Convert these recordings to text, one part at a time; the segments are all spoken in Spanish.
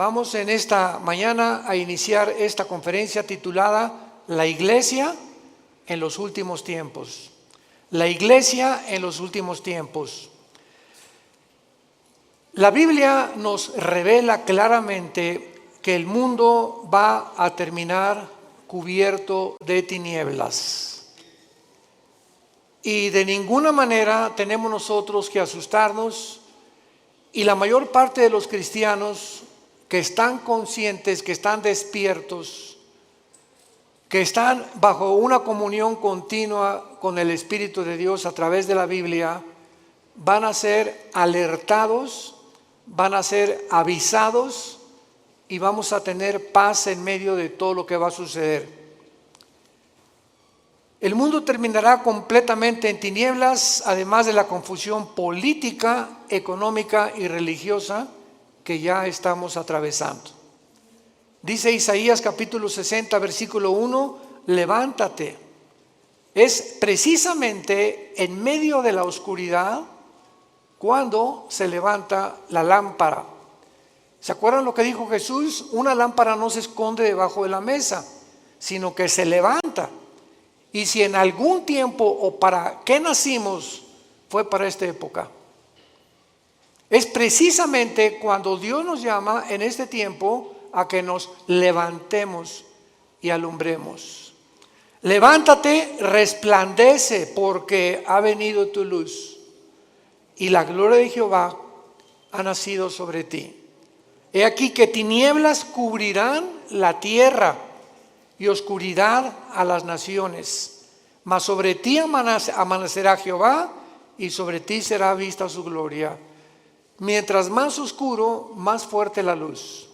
Vamos en esta mañana a iniciar esta conferencia titulada La Iglesia en los últimos tiempos. La Iglesia en los últimos tiempos. La Biblia nos revela claramente que el mundo va a terminar cubierto de tinieblas. Y de ninguna manera tenemos nosotros que asustarnos, y la mayor parte de los cristianos que están conscientes, que están despiertos, que están bajo una comunión continua con el Espíritu de Dios a través de la Biblia, van a ser alertados, van a ser avisados y vamos a tener paz en medio de todo lo que va a suceder. El mundo terminará completamente en tinieblas, además de la confusión política, económica y religiosa que ya estamos atravesando. Dice Isaías capítulo 60, versículo 1, levántate. Es precisamente en medio de la oscuridad cuando se levanta la lámpara. ¿Se acuerdan lo que dijo Jesús? Una lámpara no se esconde debajo de la mesa, sino que se levanta. Y si en algún tiempo o para qué nacimos, fue para esta época. Es precisamente cuando Dios nos llama en este tiempo a que nos levantemos y alumbremos. Levántate, resplandece, porque ha venido tu luz y la gloria de Jehová ha nacido sobre ti. He aquí que tinieblas cubrirán la tierra y oscuridad a las naciones, mas sobre ti amanecerá Jehová y sobre ti será vista su gloria. Mientras más oscuro, más fuerte la luz.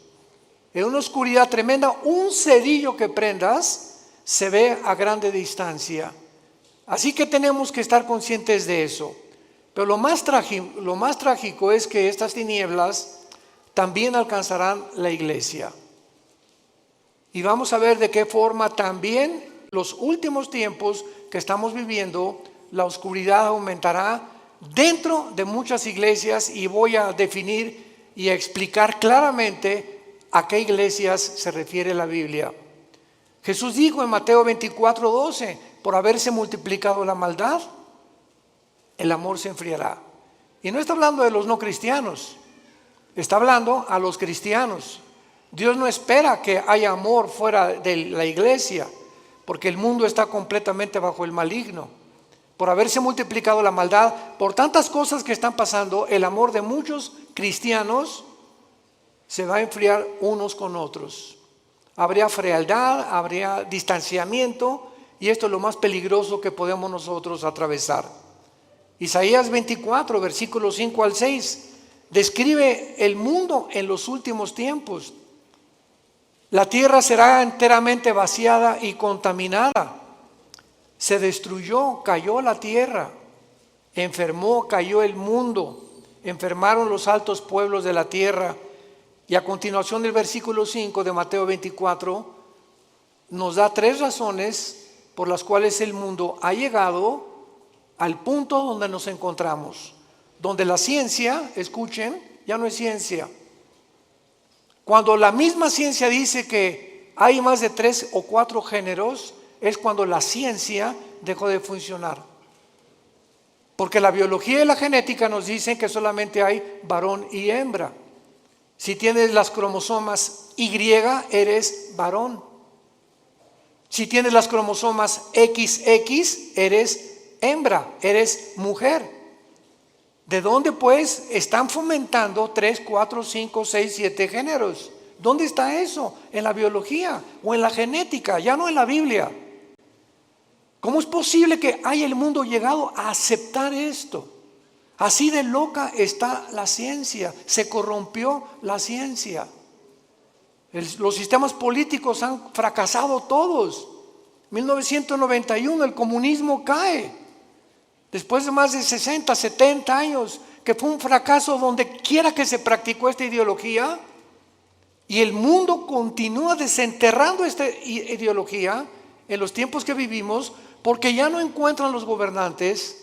En una oscuridad tremenda, un cerillo que prendas se ve a grande distancia. Así que tenemos que estar conscientes de eso. Pero lo más trágico es que estas tinieblas también alcanzarán la iglesia. Y vamos a ver de qué forma también los últimos tiempos que estamos viviendo, la oscuridad aumentará dentro de muchas iglesias, y voy a definir y a explicar claramente a qué iglesias se refiere la Biblia. Jesús dijo en Mateo 24:12, por haberse multiplicado la maldad, el amor se enfriará. Y no está hablando de los no cristianos, está hablando a los cristianos. Dios no espera que haya amor fuera de la iglesia, porque el mundo está completamente bajo el maligno. Por haberse multiplicado la maldad, por tantas cosas que están pasando, el amor de muchos cristianos se va a enfriar unos con otros. Habría frialdad, habría distanciamiento, y esto es lo más peligroso que podemos nosotros atravesar. Isaías 24, versículos 5 al 6, describe el mundo en los últimos tiempos. La tierra será enteramente vaciada y contaminada. Se destruyó, cayó la tierra, enfermó, cayó el mundo, enfermaron los altos pueblos de la tierra. Y a continuación del versículo 5 de Mateo 24 nos da 3 razones por las cuales el mundo ha llegado al punto donde nos encontramos, donde la ciencia, escuchen, ya no es ciencia. Cuando la misma ciencia dice que hay más de 3 o 4 géneros, es cuando la ciencia dejó de funcionar. Porque la biología y la genética nos dicen que solamente hay varón y hembra. Si tienes las cromosomas Y, eres varón. Si tienes las cromosomas XX, eres hembra, eres mujer. ¿De dónde pues están fomentando 3, 4, 5, 6, 7 géneros? ¿Dónde está eso? En la biología o en la genética, ya no en la Biblia. ¿Cómo es posible que haya el mundo llegado a aceptar esto? Así de loca está la ciencia, se corrompió la ciencia. Los sistemas políticos han fracasado todos. 1991 el comunismo cae. Después de más de 60, 70 años, que fue un fracaso donde quiera que se practicó esta ideología, y el mundo continúa desenterrando esta ideología en los tiempos que vivimos, porque ya no encuentran los gobernantes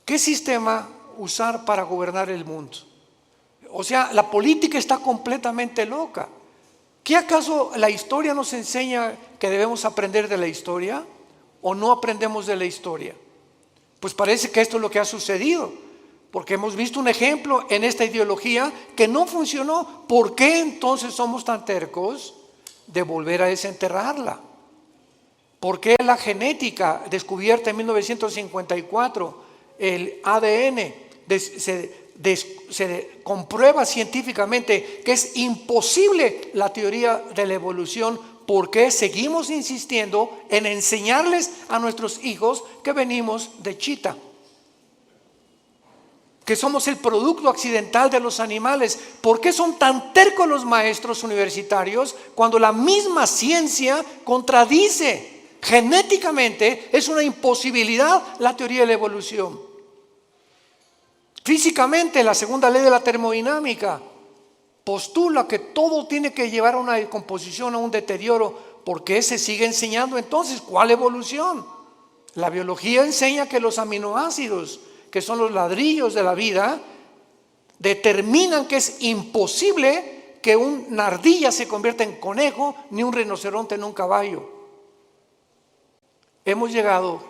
qué sistema usar para gobernar el mundo. O sea, la política está completamente loca. ¿Qué acaso la historia nos enseña que debemos aprender de la historia o no aprendemos de la historia? Pues parece que esto es lo que ha sucedido, porque hemos visto un ejemplo en esta ideología que no funcionó. ¿Por qué entonces somos tan tercos de volver a desenterrarla? ¿Por qué la genética descubierta en 1954, el ADN, se comprueba científicamente que es imposible la teoría de la evolución? ¿Por qué seguimos insistiendo en enseñarles a nuestros hijos que venimos de chita? Que somos el producto accidental de los animales. ¿Por qué son tan tercos los maestros universitarios cuando la misma ciencia contradice? Genéticamente es una imposibilidad la teoría de la evolución. Físicamente, la segunda ley de la termodinámica postula que todo tiene que llevar a una descomposición, a un deterioro. ¿Por qué se sigue enseñando entonces? ¿Cuál evolución? La biología enseña que los aminoácidos, que son los ladrillos de la vida, determinan que es imposible que una ardilla se convierta en conejo, ni un rinoceronte en un caballo. Hemos llegado,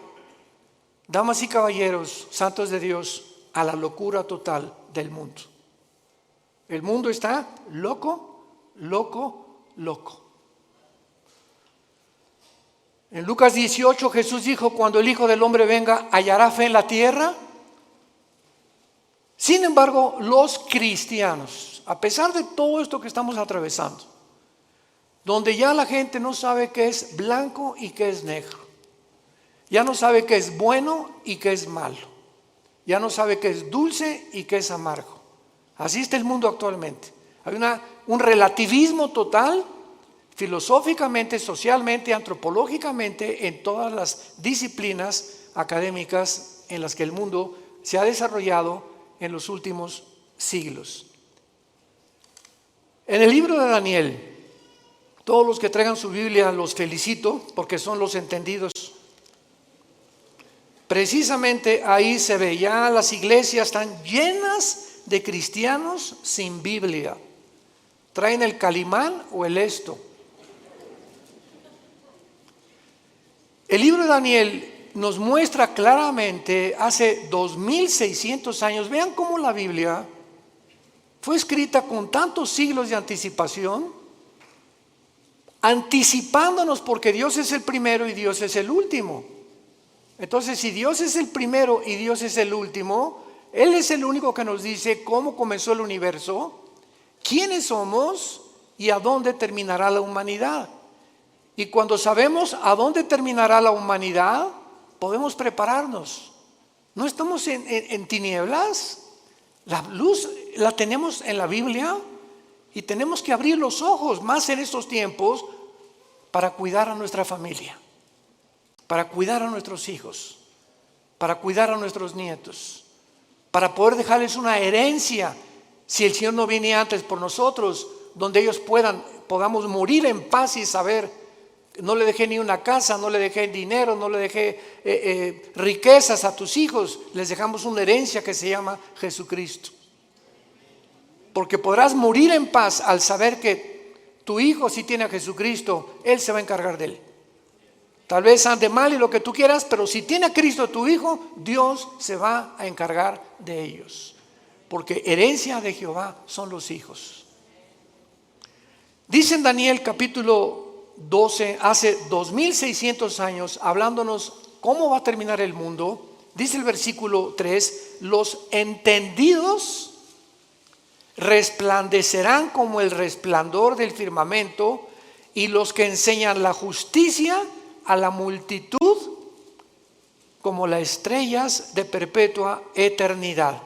damas y caballeros, santos de Dios, a la locura total del mundo. El mundo está loco, loco, loco. En Lucas 18 Jesús dijo: cuando el Hijo del Hombre venga, ¿hallará fe en la tierra? Sin embargo, los cristianos, a pesar de todo esto que estamos atravesando, donde ya la gente no sabe qué es blanco y qué es negro, ya no sabe qué es bueno y qué es malo, ya no sabe qué es dulce y qué es amargo. Así está el mundo actualmente. Hay un relativismo total, filosóficamente, socialmente, antropológicamente, en todas las disciplinas académicas en las que el mundo se ha desarrollado en los últimos siglos. En el libro de Daniel, todos los que traigan su Biblia los felicito porque son los entendidos. Precisamente ahí se ve, ya las iglesias están llenas de cristianos sin Biblia. Traen el Calimán o el Esto. El libro de Daniel nos muestra claramente hace 2600 años. Vean cómo la Biblia fue escrita con tantos siglos de anticipación, anticipándonos, porque Dios es el primero y Dios es el último. Entonces, si Dios es el primero y Dios es el último, Él es el único que nos dice cómo comenzó el universo, quiénes somos y a dónde terminará la humanidad. Y cuando sabemos a dónde terminará la humanidad, podemos prepararnos. No estamos en tinieblas. La luz la tenemos en la Biblia y tenemos que abrir los ojos más en estos tiempos para cuidar a nuestra familia, para cuidar a nuestros hijos, para cuidar a nuestros nietos, para poder dejarles una herencia, si el Señor no viene antes por nosotros, donde ellos podamos morir en paz y saber: no le dejé ni una casa, no le dejé dinero, no le dejé riquezas a tus hijos, les dejamos una herencia que se llama Jesucristo. Porque podrás morir en paz al saber que tu hijo, si tiene a Jesucristo, Él se va a encargar de él. Tal vez ande mal y lo que tú quieras, pero si tiene a Cristo tu hijo, Dios se va a encargar de ellos. Porque herencia de Jehová son los hijos. Dice en Daniel capítulo 12, hace 2600 años, hablándonos cómo va a terminar el mundo, dice el versículo 3: los entendidos resplandecerán como el resplandor del firmamento, y los que enseñan la justicia a la multitud como las estrellas de perpetua eternidad.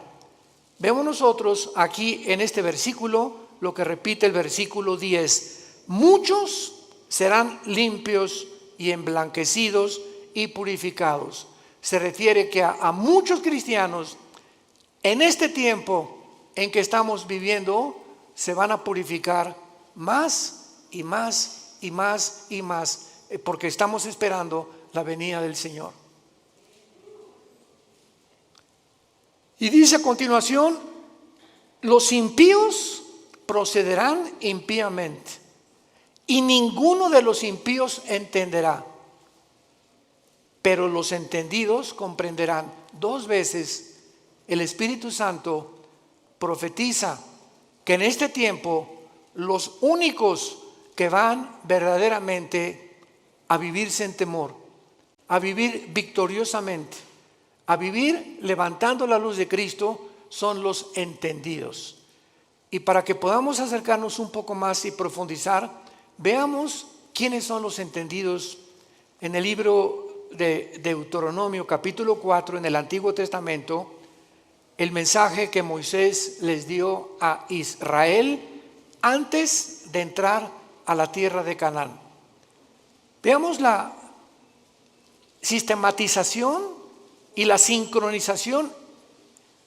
Vemos nosotros aquí en este versículo lo que repite el versículo 10: muchos serán limpios y emblanquecidos y purificados. Se refiere que a muchos cristianos en este tiempo en que estamos viviendo se van a purificar más y más y más y más, porque estamos esperando la venida del Señor. Y dice a continuación: Los impíos procederán impíamente, y ninguno de los impíos entenderá, pero los entendidos comprenderán. 2 veces el Espíritu Santo profetiza que en este tiempo los únicos que van verdaderamente a vivir sin temor, a vivir victoriosamente, a vivir levantando la luz de Cristo, son los entendidos. Y para que podamos acercarnos un poco más y profundizar, veamos quiénes son los entendidos en el libro de Deuteronomio capítulo 4 en el Antiguo Testamento, el mensaje que Moisés les dio a Israel antes de entrar a la tierra de Canaán. Veamos la sistematización y la sincronización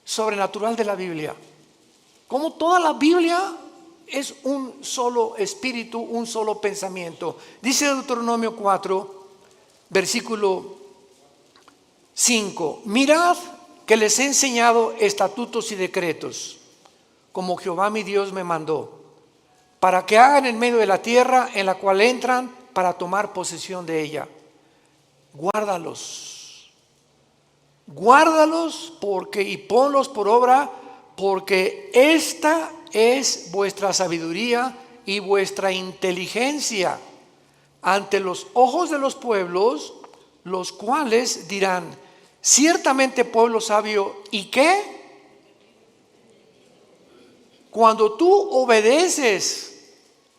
sobrenatural de la Biblia. Como toda la Biblia es un solo espíritu, un solo pensamiento. Dice Deuteronomio 4, versículo 5: mirad que les he enseñado estatutos y decretos, como Jehová mi Dios me mandó, para que hagan en medio de la tierra en la cual entran para tomar posesión de ella. Guárdalos, y ponlos por obra, porque esta es vuestra sabiduría y vuestra inteligencia ante los ojos de los pueblos, los cuales dirán: ciertamente pueblo sabio. ¿Y qué? Cuando tú obedeces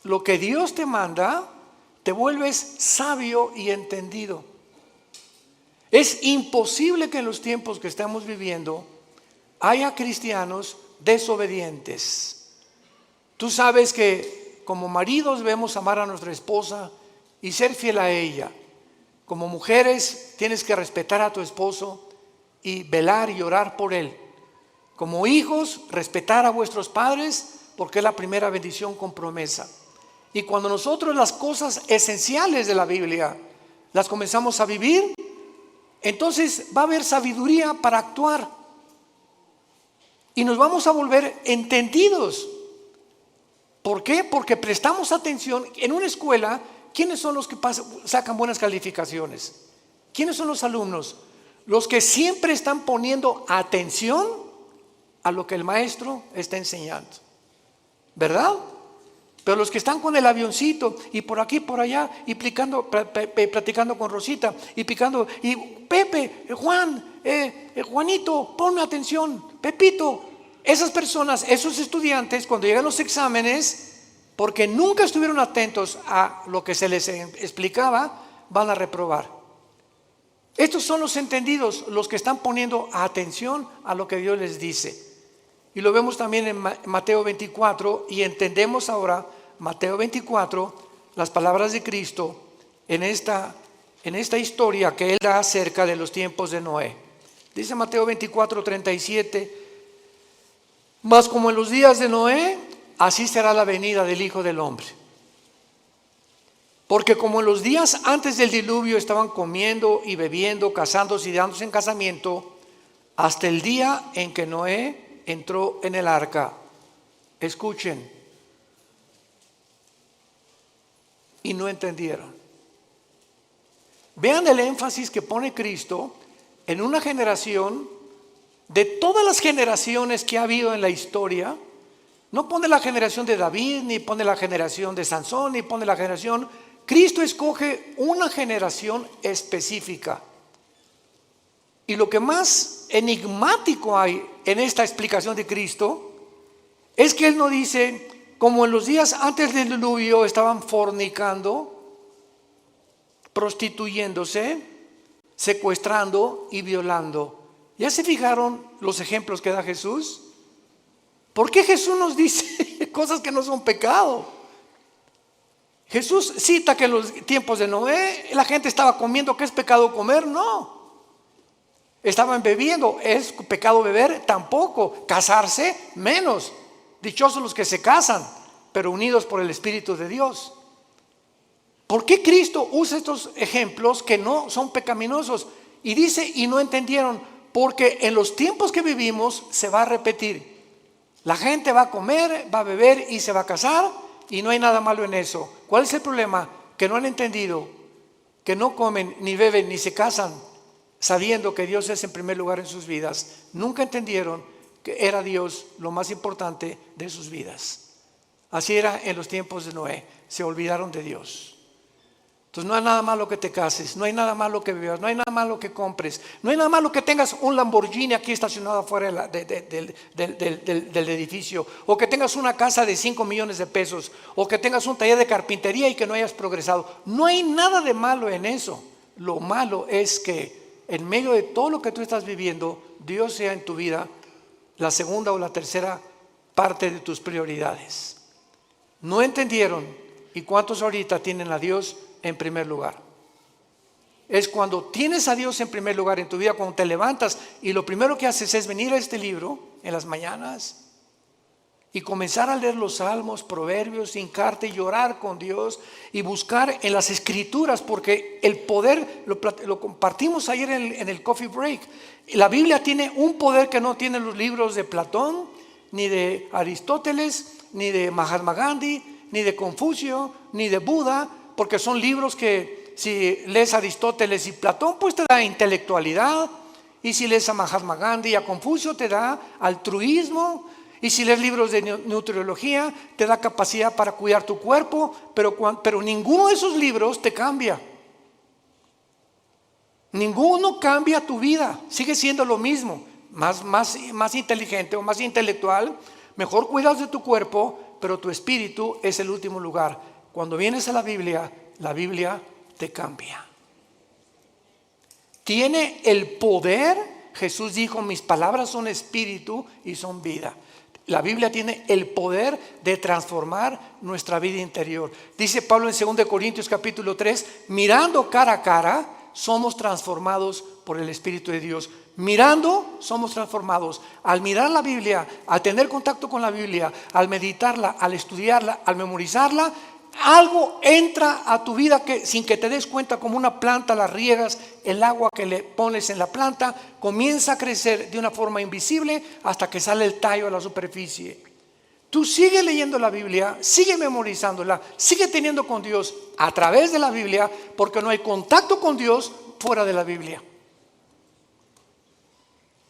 lo que Dios te manda, te vuelves sabio y entendido. Es imposible que en los tiempos que estamos viviendo haya cristianos desobedientes. Tú sabes que como maridos debemos amar a nuestra esposa y ser fiel a ella. Como mujeres tienes que respetar a tu esposo y velar y orar por él. Como hijos, respetar a vuestros padres, porque es la primera bendición con promesa. Y cuando nosotros las cosas esenciales de la Biblia las comenzamos a vivir, entonces va a haber sabiduría para actuar. Y nos vamos a volver entendidos. ¿Por qué? Porque prestamos atención. En una escuela, ¿quiénes son los que sacan buenas calificaciones? ¿Quiénes son los alumnos? Los que siempre están poniendo atención a lo que el maestro está enseñando, ¿verdad? Pero los que están con el avioncito y por aquí, por allá, y platicando con Rosita, y picando, y Pepe, Juan, Juanito, ponme atención, Pepito. Esas personas, esos estudiantes, cuando llegan los exámenes, porque nunca estuvieron atentos a lo que se les explicaba, van a reprobar. Estos son los entendidos, los que están poniendo atención a lo que Dios les dice. Y lo vemos también en Mateo 24, y entendemos ahora Mateo 24, las palabras de Cristo en esta historia que Él da acerca de los tiempos de Noé. Dice Mateo 24, 37: mas como en los días de Noé, así será la venida del Hijo del Hombre. Porque como en los días antes del diluvio estaban comiendo y bebiendo, casándose y dándose en casamiento, hasta el día en que Noé entró en el arca. Escuchen. Y no entendieron. Vean el énfasis que pone Cristo en una generación. De todas las generaciones que ha habido en la historia, no pone la generación de David, ni pone la generación de Sansón, ni pone la generación. Cristo escoge una generación específica. Y lo que más enigmático hay en esta explicación de Cristo es que Él no dice, como en los días antes del diluvio estaban fornicando, prostituyéndose, secuestrando y violando. ¿Ya se fijaron los ejemplos que da Jesús? ¿Por qué Jesús nos dice cosas que no son pecado? Jesús cita que en los tiempos de Noé la gente estaba comiendo. ¿Qué es pecado comer? No. Estaban bebiendo. ¿Es pecado beber? Tampoco. Casarse, menos. Dichosos los que se casan, pero unidos por el Espíritu de Dios. ¿Por qué Cristo usa estos ejemplos que no son pecaminosos? Y dice, y no entendieron, porque en los tiempos que vivimos se va a repetir. La gente va a comer, va a beber y se va a casar y no hay nada malo en eso. ¿Cuál es el problema? Que no han entendido que no comen, ni beben, ni se casan sabiendo que Dios es en primer lugar en sus vidas. Nunca entendieron que era Dios lo más importante de sus vidas. Así era en los tiempos de Noé. Se olvidaron de Dios. Entonces no hay nada malo que te cases, no hay nada malo que bebas, no hay nada malo que compres, no hay nada malo que tengas un Lamborghini aquí estacionado afuera del edificio, o que tengas una casa de 5 millones de pesos, o que tengas un taller de carpintería y que no hayas progresado. No hay nada de malo en eso. Lo malo es que en medio de todo lo que tú estás viviendo, Dios sea en tu vida la segunda o la tercera parte de tus prioridades. No entendieron. ¿Y cuántos ahorita tienen a Dios en primer lugar? Es cuando tienes a Dios en primer lugar en tu vida, cuando te levantas y lo primero que haces es venir a este libro en las mañanas y comenzar a leer los salmos, proverbios, hincarte y llorar con Dios y buscar en las escrituras, porque el poder, lo compartimos ayer en el coffee break, la Biblia tiene un poder que no tienen los libros de Platón, ni de Aristóteles, ni de Mahatma Gandhi, ni de Confucio, ni de Buda, porque son libros que si lees a Aristóteles y Platón, pues te da intelectualidad, y si lees a Mahatma Gandhi y a Confucio te da altruismo, y si lees libros de nutriología te da capacidad para cuidar tu cuerpo, pero ninguno de esos libros te cambia. Ninguno cambia tu vida, sigue siendo lo mismo, más inteligente o más intelectual, mejor cuidas de tu cuerpo, pero tu espíritu es el último lugar. Cuando vienes a la Biblia te cambia. Tiene el poder. Jesús dijo: mis palabras son espíritu y son vida. La Biblia tiene el poder de transformar nuestra vida interior. Dice Pablo en 2 Corintios capítulo 3, mirando cara a cara, somos transformados por el Espíritu de Dios. Mirando, somos transformados. Al mirar la Biblia, al tener contacto con la Biblia, al meditarla, al estudiarla, al memorizarla, algo entra a tu vida que sin que te des cuenta, como una planta la riegas, el agua que le pones en la planta comienza a crecer de una forma invisible hasta que sale el tallo a la superficie. Tú sigue leyendo la Biblia, sigue memorizándola, sigue teniendo con Dios a través de la Biblia, porque no hay contacto con Dios fuera de la Biblia.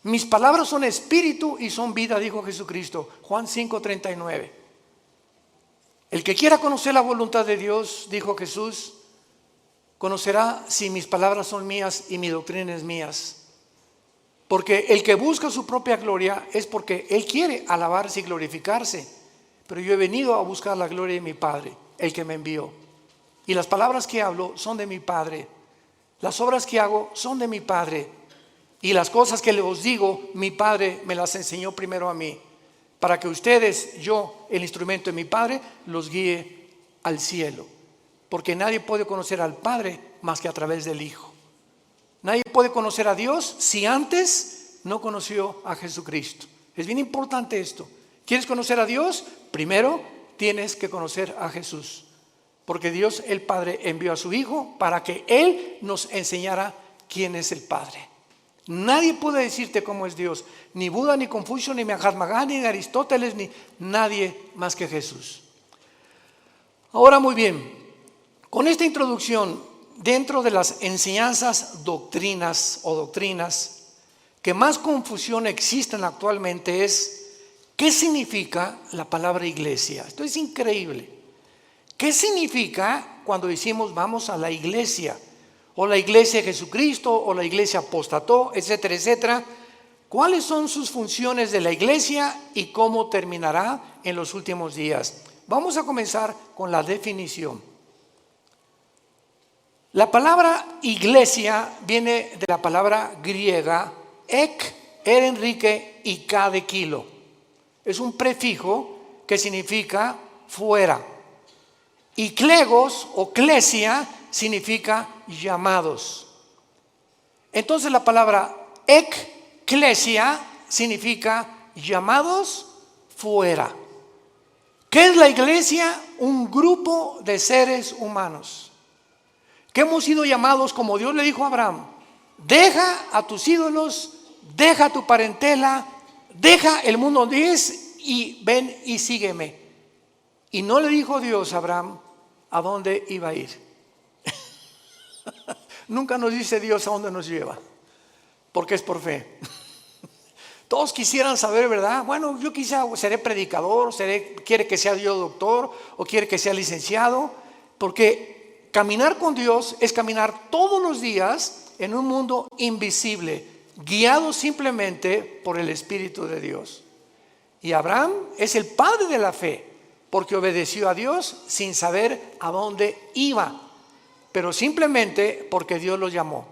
Mis palabras son espíritu y son vida, dijo Jesucristo, Juan 5:39. El que quiera conocer la voluntad de Dios, dijo Jesús, conocerá si mis palabras son mías y mi doctrina es mías. Porque el que busca su propia gloria es porque él quiere alabarse y glorificarse. Pero yo he venido a buscar la gloria de mi Padre, el que me envió. Y las palabras que hablo son de mi Padre. Las obras que hago son de mi Padre. Y las cosas que les digo, mi Padre me las enseñó primero a mí, para que ustedes, yo, el instrumento de mi Padre, los guíe al cielo. Porque nadie puede conocer al Padre más que a través del Hijo. Nadie puede conocer a Dios si antes no conoció a Jesucristo. Es bien importante esto. ¿Quieres conocer a Dios? Primero tienes que conocer a Jesús. Porque Dios el Padre envió a su Hijo para que Él nos enseñara quién es el Padre. Nadie puede decirte cómo es Dios, ni Buda, ni Confucio, ni Mahatma Gandhi, ni Aristóteles, ni nadie más que Jesús. Ahora muy bien, con esta introducción, dentro de las enseñanzas doctrinas que más confusión existen actualmente es ¿qué significa la palabra iglesia? Esto es increíble. ¿Qué significa cuando decimos vamos a la iglesia? O la iglesia de Jesucristo, o la iglesia apostató, etcétera, etcétera. ¿Cuáles son sus funciones de la iglesia y cómo terminará en los últimos días? Vamos a comenzar con la definición. La palabra iglesia viene de la palabra griega ek, Enrique y K de kilo. Es un prefijo que significa fuera. Y klegos o klesia significa llamados. Entonces la palabra ekklesia significa llamados fuera. ¿Qué es la iglesia? Un grupo de seres humanos que hemos sido llamados, como Dios le dijo a Abraham: deja a tus ídolos, deja tu parentela, deja el mundo donde es y ven y sígueme. Y no le dijo Dios a Abraham a dónde iba a ir. Nunca nos dice Dios a dónde nos lleva, porque es por fe. Todos quisieran saber, ¿verdad? Bueno, yo quizá seré predicador, quiere que sea yo doctor o quiere que sea licenciado, porque caminar con Dios es caminar todos los días en un mundo invisible, guiado simplemente por el Espíritu de Dios. Y Abraham es el padre de la fe, porque obedeció a Dios sin saber a dónde iba, pero simplemente porque Dios lo llamó.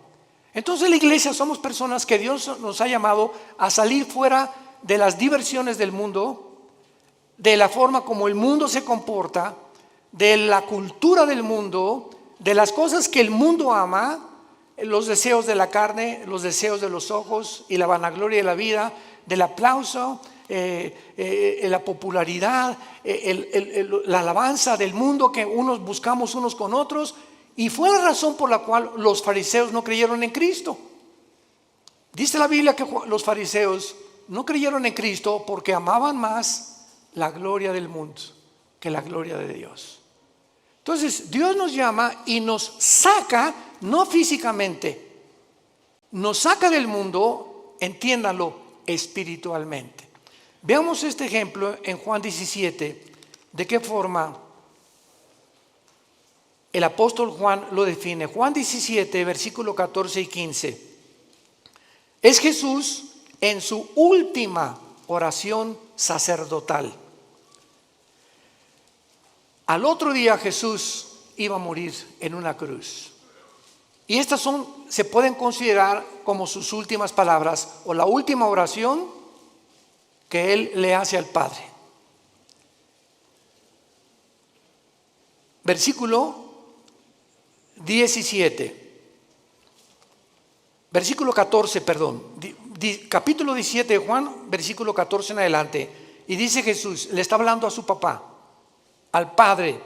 Entonces la iglesia somos personas que Dios nos ha llamado a salir fuera de las diversiones del mundo, de la forma como el mundo se comporta, de la cultura del mundo, de las cosas que el mundo ama, los deseos de la carne, los deseos de los ojos y la vanagloria de la vida, del aplauso, la popularidad, la alabanza del mundo que unos buscamos unos con otros. Y fue la razón por la cual los fariseos no creyeron en Cristo. Dice la Biblia que los fariseos no creyeron en Cristo porque amaban más la gloria del mundo que la gloria de Dios. Entonces Dios nos llama y nos saca, no físicamente, nos saca del mundo, entiéndanlo, espiritualmente. Veamos este ejemplo en Juan 17, de qué forma el apóstol Juan lo define. Juan 17, versículo 14 y 15. Es Jesús en su última oración sacerdotal. Al otro día Jesús iba a morir en una cruz. Y estas se pueden considerar como sus últimas palabras o la última oración que él le hace al Padre. Versículo 17, versículo 14, perdón, capítulo 17 de Juan, versículo 14 en adelante. Y dice Jesús, le está hablando a su papá, al Padre: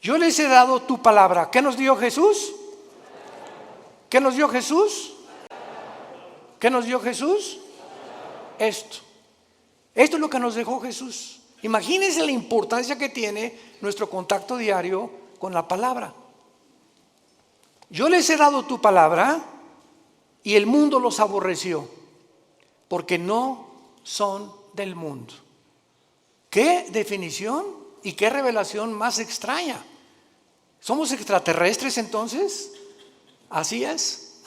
yo les he dado tu palabra. ¿Qué nos dio Jesús? ¿Qué nos dio Jesús? ¿Qué nos dio Jesús? Esto es lo que nos dejó Jesús. Imagínense la importancia que tiene nuestro contacto diario con la palabra. Yo les he dado tu palabra y el mundo los aborreció, porque no son del mundo. ¿Qué definición y qué revelación más extraña? ¿Somos extraterrestres entonces? Así es.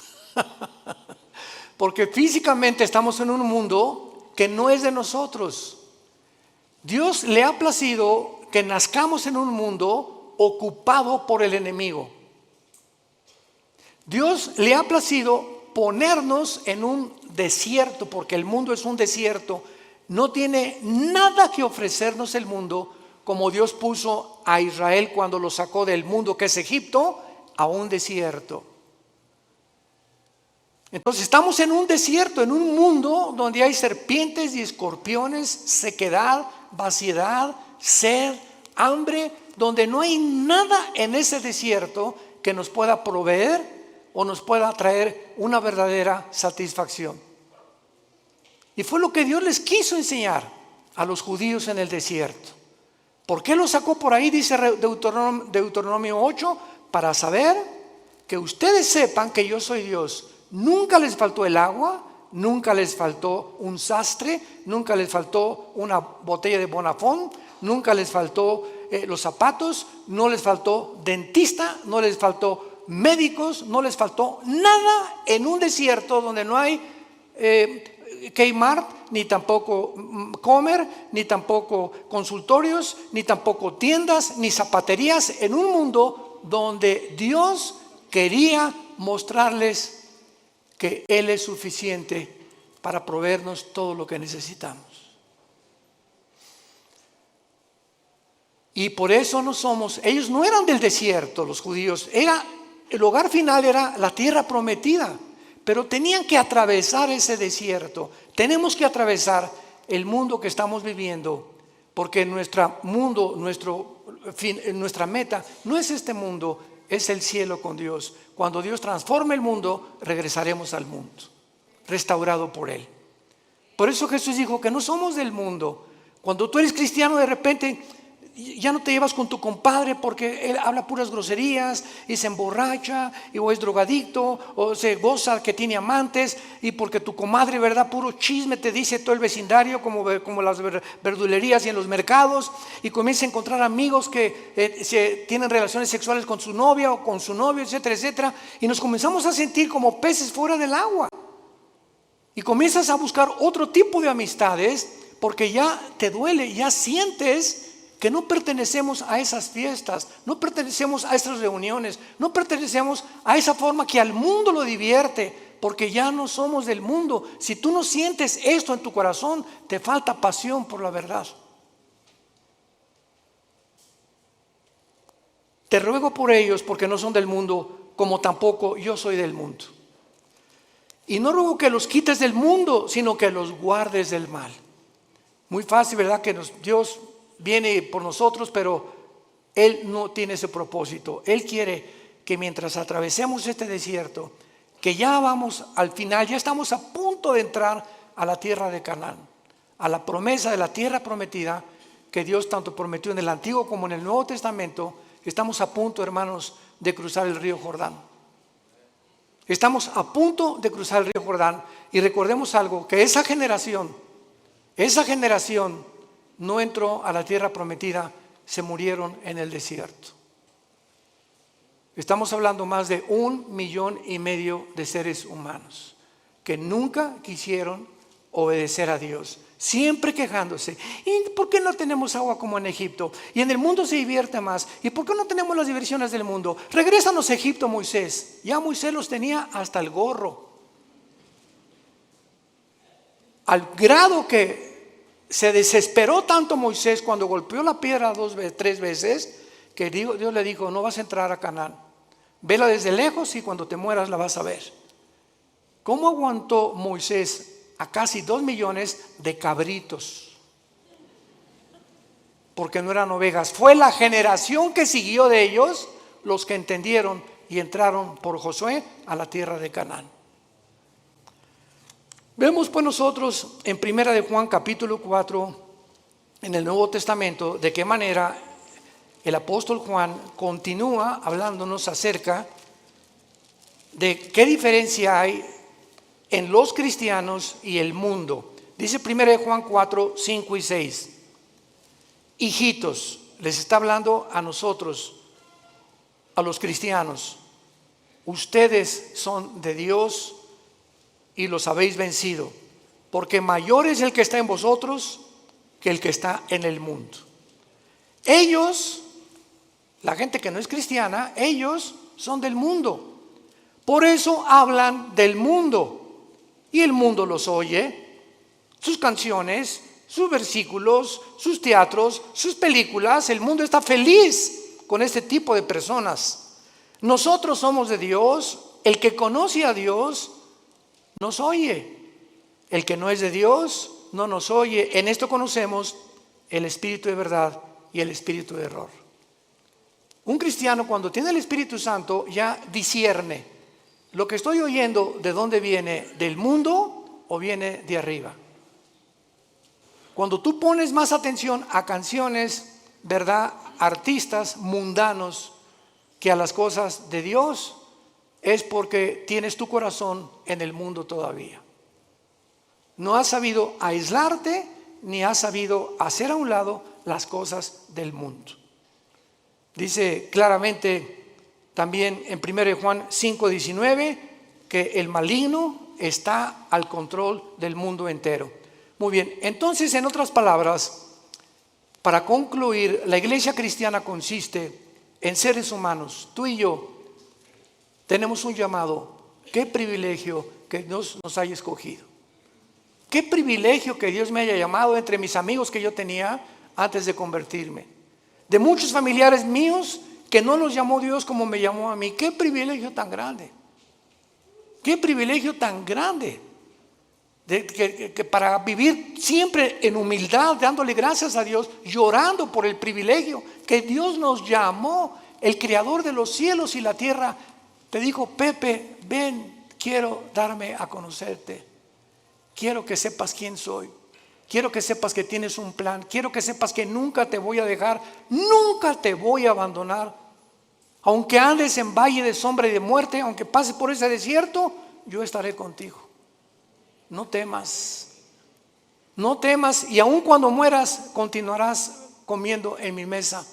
Porque físicamente estamos en un mundo que no es de nosotros. Dios le ha placido que nazcamos en un mundo ocupado por el enemigo. Dios le ha placido ponernos en un desierto, porque el mundo es un desierto. No tiene nada que ofrecernos el mundo, como Dios puso a Israel cuando lo sacó del mundo que es Egipto a un desierto. Entonces estamos en un desierto, en un mundo donde hay serpientes y escorpiones, sequedad, vaciedad, sed, hambre, donde no hay nada en ese desierto que nos pueda proveer o nos pueda traer una verdadera satisfacción. Y fue lo que Dios les quiso enseñar a los judíos en el desierto. ¿Por qué los sacó por ahí? Dice Deuteronomio 8, para saber que ustedes sepan que yo soy Dios. Nunca les faltó el agua, nunca les faltó un sastre, nunca les faltó una botella de Bonafont, nunca les faltó los zapatos, no les faltó dentista, no les faltó médicos, no les faltó nada en un desierto donde no hay Kmart, ni tampoco Comer, ni tampoco consultorios, ni tampoco tiendas, ni zapaterías, en un mundo donde Dios quería mostrarles que Él es suficiente para proveernos todo lo que necesitamos. Y por eso ellos no eran del desierto, los judíos, el hogar final era la tierra prometida, pero tenían que atravesar ese desierto. Tenemos que atravesar el mundo que estamos viviendo, porque nuestra meta no es este mundo, es el cielo con Dios. Cuando Dios transforme el mundo, regresaremos al mundo, restaurado por Él. Por eso Jesús dijo que no somos del mundo, Cuando tú eres cristiano, de repente ya no te llevas con tu compadre porque él habla puras groserías y se emborracha o es drogadicto o se goza que tiene amantes, y porque tu comadre, ¿verdad?, puro chisme te dice todo el vecindario, como las verdulerías y en los mercados, y comienza a encontrar amigos que tienen relaciones sexuales con su novia o con su novio, etcétera, etcétera, y nos comenzamos a sentir como peces fuera del agua, y comienzas a buscar otro tipo de amistades porque ya te duele, ya sientes que no pertenecemos a esas fiestas, no pertenecemos a esas reuniones, no pertenecemos a esa forma que al mundo lo divierte, porque ya no somos del mundo. Si tú no sientes esto en tu corazón, te falta pasión por la verdad. Te ruego por ellos, porque no son del mundo, como tampoco yo soy del mundo. Y no ruego que los quites del mundo, sino que los guardes del mal. Muy fácil, ¿verdad?, que Dios viene por nosotros, pero Él no tiene ese propósito. Él quiere que mientras atravesemos este desierto, que ya vamos al final, ya estamos a punto de entrar a la tierra de Canaán, a la promesa de la tierra prometida que Dios tanto prometió en el Antiguo como en el Nuevo Testamento. Estamos a punto, hermanos, de cruzar el río Jordán. Estamos a punto de cruzar el río Jordán, y recordemos algo, que esa generación no entró a la tierra prometida, se murieron en el desierto. Estamos hablando más de 1,5 millones de seres humanos que nunca quisieron obedecer a Dios, siempre quejándose. ¿Y por qué no tenemos agua como en Egipto? Y en el mundo se divierte más. ¿Y por qué no tenemos las diversiones del mundo? Regrésanos a Egipto, Moisés. Ya Moisés los tenía hasta el gorro, al grado que se desesperó tanto Moisés cuando golpeó la piedra 3 veces, que Dios le dijo: no vas a entrar a Canaán, vela desde lejos y cuando te mueras la vas a ver. ¿Cómo aguantó Moisés a casi 2 millones de cabritos? Porque no eran ovejas. Fue la generación que siguió de ellos los que entendieron y entraron por Josué a la tierra de Canaán. Vemos pues nosotros en 1 de Juan capítulo 4 en el Nuevo Testamento de qué manera el apóstol Juan continúa hablándonos acerca de qué diferencia hay en los cristianos y el mundo. Dice 1 de Juan 4, 5 y 6: hijitos, les está hablando a nosotros, a los cristianos, ustedes son de Dios y los habéis vencido, porque mayor es el que está en vosotros que el que está en el mundo. Ellos, la gente que no es cristiana, ellos son del mundo, por eso hablan del mundo, y el mundo los oye, sus canciones, sus versículos, sus teatros, sus películas. El mundo está feliz con este tipo de personas. Nosotros somos de Dios. El que conoce a Dios nos oye. El que no es de Dios no nos oye. En esto conocemos el espíritu de verdad y el espíritu de error. Un cristiano, cuando tiene el Espíritu Santo, ya discierne: lo que estoy oyendo, ¿de dónde viene? ¿Del mundo o viene de arriba? Cuando tú pones más atención a canciones, ¿verdad?, artistas mundanos, que a las cosas de Dios, es porque tienes tu corazón en el mundo todavía. No has sabido aislarte, ni has sabido hacer a un lado las cosas del mundo. Dice claramente también en 1 Juan 5:19 que el maligno está al control del mundo entero. Muy bien, entonces, en otras palabras, para concluir, la iglesia cristiana consiste en seres humanos. Tú y yo tenemos un llamado. Qué privilegio que Dios nos haya escogido. Qué privilegio que Dios me haya llamado entre mis amigos que yo tenía antes de convertirme. De muchos familiares míos que no los llamó Dios como me llamó a mí. Qué privilegio tan grande. Qué privilegio tan grande. Que para vivir siempre en humildad, dándole gracias a Dios, llorando por el privilegio que Dios nos llamó, el creador de los cielos y la tierra. Te dijo: Pepe, ven, quiero darme a conocerte, quiero que sepas quién soy. Quiero que sepas que tienes un plan. Quiero que sepas que nunca te voy a dejar, nunca te voy a abandonar. Aunque andes en valle de sombra y de muerte, aunque pases por ese desierto, yo estaré contigo. No temas. No temas, y aun cuando mueras, continuarás comiendo en mi mesa.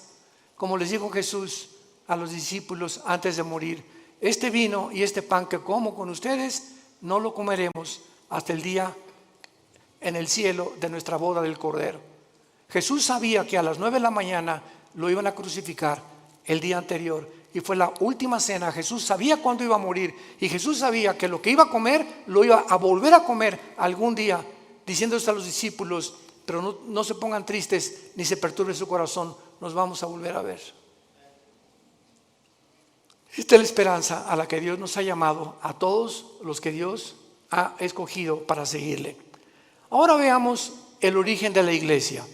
Como les dijo Jesús a los discípulos antes de morir: este vino y este pan que como con ustedes, no lo comeremos hasta el día en el cielo de nuestra boda del Cordero. Jesús sabía que a las 9 de la mañana lo iban a crucificar el día anterior, y fue la última cena. Jesús sabía cuándo iba a morir, y Jesús sabía que lo que iba a comer lo iba a volver a comer algún día, diciéndose a los discípulos: pero no se pongan tristes ni se perturbe su corazón, nos vamos a volver a ver. Esta es la esperanza a la que Dios nos ha llamado a todos los que Dios ha escogido para seguirle. Ahora veamos el origen de la iglesia.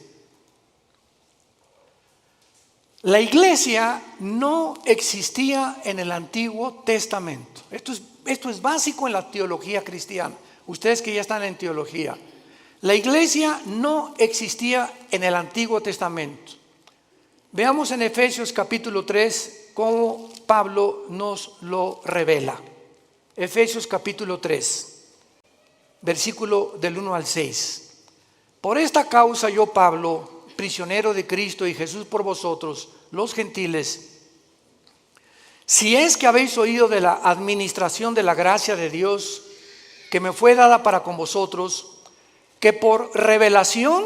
La iglesia no existía en el Antiguo Testamento. Esto es básico en la teología cristiana. Ustedes que ya están en teología. La iglesia no existía en el Antiguo Testamento. Veamos en Efesios capítulo 3 cómo Pablo nos lo revela. Efesios capítulo 3. Versículo del 1 al 6. Por esta causa yo, Pablo, prisionero de Cristo y Jesús por vosotros, los gentiles, si es que habéis oído de la administración de la gracia de Dios que me fue dada para con vosotros, que por revelación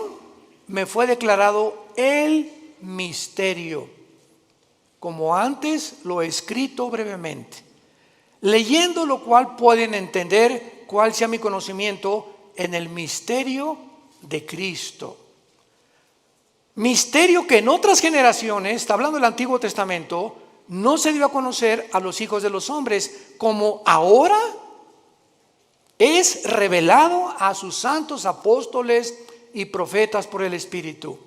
me fue declarado el misterio, como antes lo he escrito brevemente, leyendo lo cual pueden entender cuál sea mi conocimiento en el misterio de Cristo. Misterio que en otras generaciones, está hablando del Antiguo Testamento, no se dio a conocer a los hijos de los hombres, como ahora es revelado a sus santos apóstoles y profetas por el Espíritu.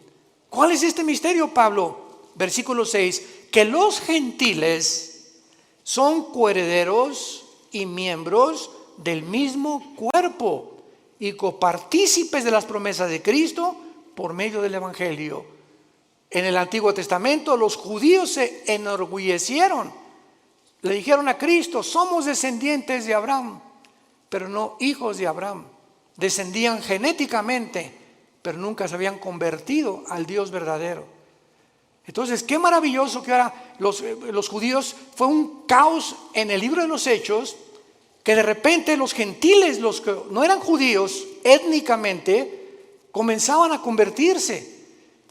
¿Cuál es este misterio, Pablo? Versículo 6, que los gentiles son coherederos y miembros del mismo cuerpo y copartícipes de las promesas de Cristo por medio del Evangelio. En el Antiguo Testamento los judíos se enorgullecieron, le dijeron a Cristo: somos descendientes de Abraham, pero no hijos de Abraham. Descendían genéticamente, pero nunca se habían convertido al Dios verdadero. Entonces, qué maravilloso que ahora los judíos, fue un caos en el libro de los Hechos, que de repente los gentiles, los que no eran judíos étnicamente, comenzaban a convertirse.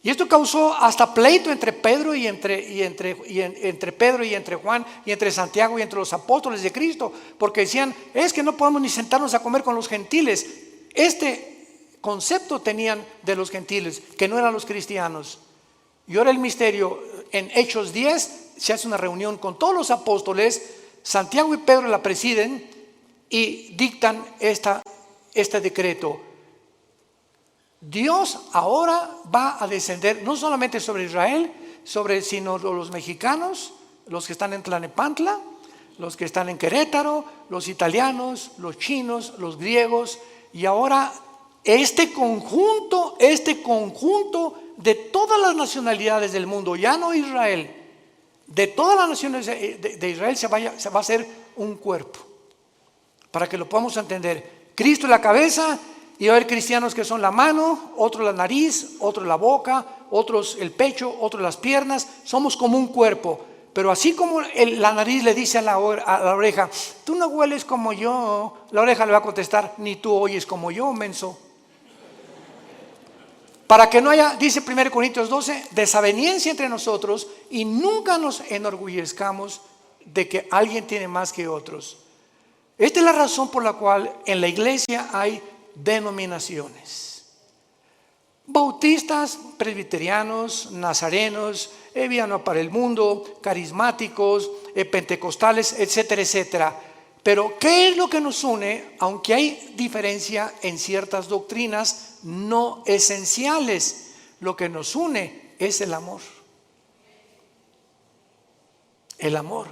Y esto causó hasta pleito entre Pedro y entre Pedro y entre Juan y entre Santiago y entre los apóstoles de Cristo, porque decían: es que no podemos ni sentarnos a comer con los gentiles. Este concepto tenían de los gentiles, que no eran los cristianos. Y ahora el misterio, en Hechos 10 se hace una reunión con todos los apóstoles, Santiago y Pedro la presiden y dictan este decreto. Dios ahora va a descender no solamente sobre Israel, sino los mexicanos, los que están en Tlalnepantla, los que están en Querétaro, los italianos, los chinos, los griegos, y ahora este conjunto de todas las nacionalidades del mundo, ya no Israel, de todas las naciones de Israel se va a hacer un cuerpo. Para que lo podamos entender, Cristo es la cabeza, y va a haber cristianos que son la mano, otros la nariz, otros la boca, otros el pecho, otros las piernas. Somos como un cuerpo. Pero así como la nariz le dice a la oreja: tú no hueles como yo, la oreja le va a contestar: ni tú oyes como yo, menso. Para que no haya, dice 1 Corintios 12, desaveniencia entre nosotros, y nunca nos enorgullezcamos de que alguien tiene más que otros. Esta es la razón por la cual en la iglesia hay denominaciones: bautistas, presbiterianos, nazarenos, Viano para el Mundo, carismáticos, pentecostales, etcétera, etcétera. Pero ¿qué es lo que nos une? Aunque hay diferencia en ciertas doctrinas no esenciales, lo que nos une es el amor. El amor.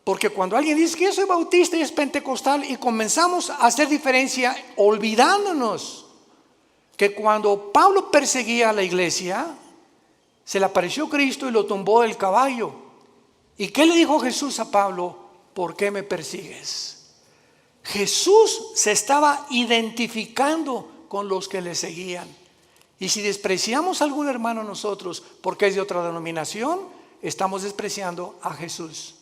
Porque cuando alguien dice que yo soy bautista y es pentecostal, y comenzamos a hacer diferencia olvidándonos que cuando Pablo perseguía a la iglesia, se le apareció Cristo y lo tumbó del caballo. ¿Y qué le dijo Jesús a Pablo? ¿Por qué me persigues? Jesús se estaba identificando con los que le seguían. Y si despreciamos a algún hermano nosotros porque es de otra denominación, estamos despreciando a Jesús.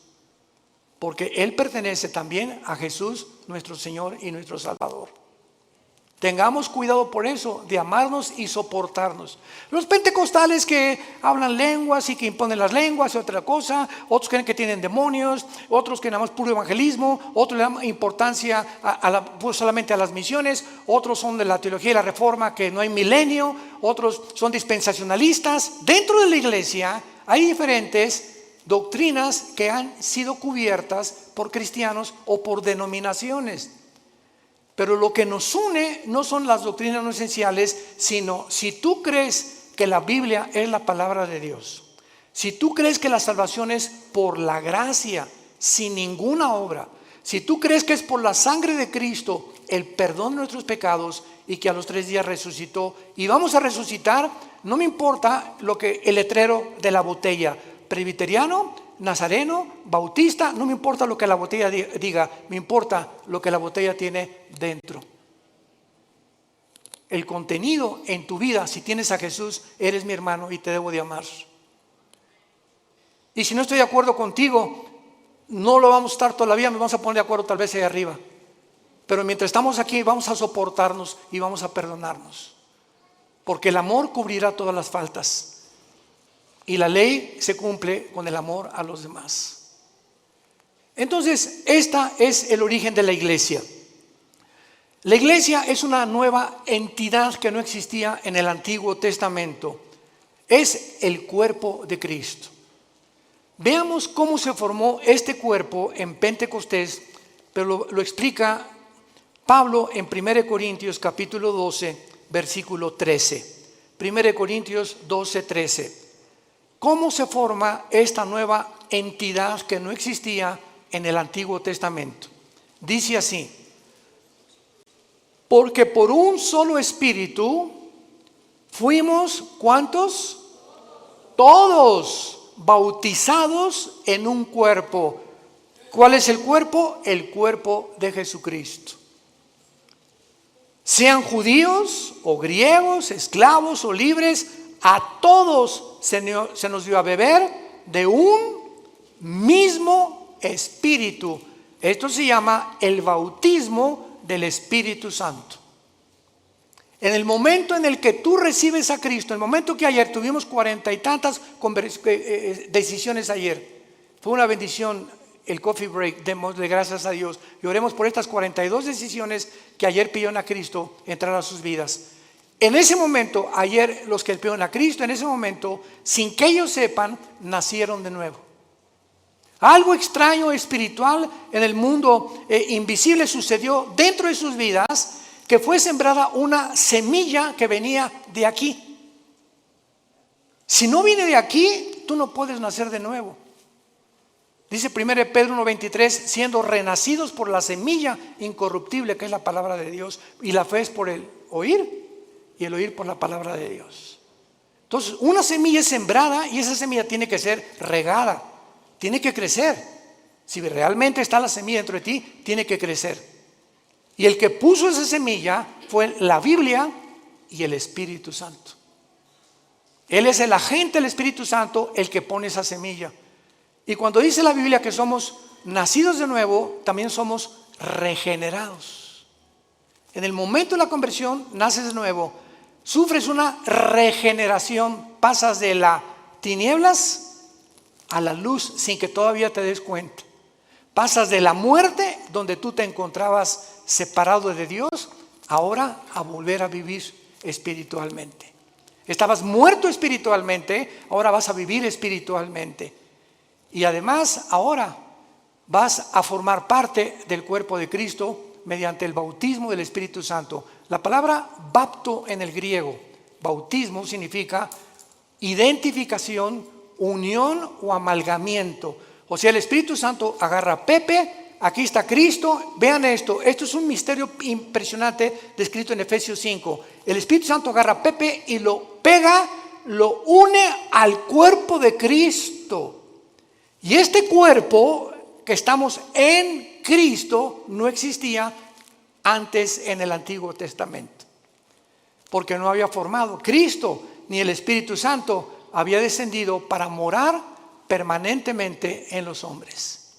Porque Él pertenece también a Jesús, nuestro Señor y nuestro Salvador. Tengamos cuidado por eso, de amarnos y soportarnos. Los pentecostales que hablan lenguas y que imponen las lenguas y otra cosa, otros creen que tienen demonios, otros que nada más puro evangelismo, otros le dan importancia pues solamente a las misiones, otros son de la teología y la reforma, que no hay milenio, otros son dispensacionalistas. Dentro de la iglesia hay diferentes doctrinas que han sido cubiertas por cristianos o por denominaciones. Pero lo que nos une no son las doctrinas no esenciales, sino si tú crees que la Biblia es la palabra de Dios, si tú crees que la salvación es por la gracia, sin ninguna obra, si tú crees que es por la sangre de Cristo el perdón de nuestros pecados y que a los 3 días resucitó y vamos a resucitar, no me importa lo que el letrero de la botella, presbiteriano, nazareno, bautista, no me importa lo que la botella diga, me importa lo que la botella tiene dentro. El contenido en tu vida, si tienes a Jesús, eres mi hermano y te debo de amar. Y si no estoy de acuerdo contigo, no lo vamos a estar todavía, me vamos a poner de acuerdo tal vez ahí arriba. Pero mientras estamos aquí vamos a soportarnos y vamos a perdonarnos. Porque el amor cubrirá todas las faltas. Y la ley se cumple con el amor a los demás. Entonces, este es el origen de la iglesia. La iglesia es una nueva entidad que no existía en el Antiguo Testamento. Es el cuerpo de Cristo. Veamos cómo se formó este cuerpo en Pentecostés, pero lo explica Pablo en 1 Corintios capítulo 12, versículo 13. 1 Corintios 12, 13. ¿Cómo se forma esta nueva entidad que no existía en el Antiguo Testamento? Dice así: porque por un solo espíritu fuimos, ¿cuántos? Todos bautizados en un cuerpo. ¿Cuál es el cuerpo? El cuerpo de Jesucristo. Sean judíos o griegos, esclavos o libres, a todos se nos dio a beber de un mismo espíritu. Esto se llama el bautismo del Espíritu Santo. En el momento en el que tú recibes a Cristo, el momento que ayer tuvimos 40 y tantas decisiones ayer, fue una bendición el coffee break, démosle gracias a Dios y oremos por estas 42 decisiones que ayer pidieron a Cristo entrar a sus vidas. En ese momento, ayer los que pidieron a Cristo, en ese momento, sin que ellos sepan, nacieron de nuevo. Algo extraño espiritual en el mundo invisible sucedió dentro de sus vidas, que fue sembrada una semilla que venía de aquí. Si no viene de aquí, tú no puedes nacer de nuevo. Dice 1 Pedro 1:23, siendo renacidos por la semilla incorruptible que es la palabra de Dios, y la fe es por el oír y el oír por la palabra de Dios. Entonces, una semilla es sembrada y esa semilla tiene que ser regada, tiene que crecer. Si realmente está la semilla dentro de ti, tiene que crecer. Y el que puso esa semilla fue la Biblia y el Espíritu Santo. Él es el agente del Espíritu Santo, el que pone esa semilla. Y cuando dice la Biblia que somos nacidos de nuevo, también somos regenerados. En el momento de la conversión, naces de nuevo. Sufres una regeneración, pasas de las tinieblas a la luz sin que todavía te des cuenta. Pasas de la muerte, donde tú te encontrabas separado de Dios, ahora a volver a vivir espiritualmente. Estabas muerto espiritualmente, ahora vas a vivir espiritualmente. Y además ahora vas a formar parte del cuerpo de Cristo mediante el bautismo del Espíritu Santo. La palabra bapto en el griego, bautismo, significa identificación, unión o amalgamiento. O sea, el Espíritu Santo agarra a Pepe, aquí está Cristo. Vean esto es un misterio impresionante descrito en Efesios 5. El Espíritu Santo agarra a Pepe y lo pega, lo une al cuerpo de Cristo. Y este cuerpo que estamos en Cristo no existía antes en el Antiguo Testamento, porque no había formado. Cristo ni el Espíritu Santo había descendido para morar permanentemente en los hombres.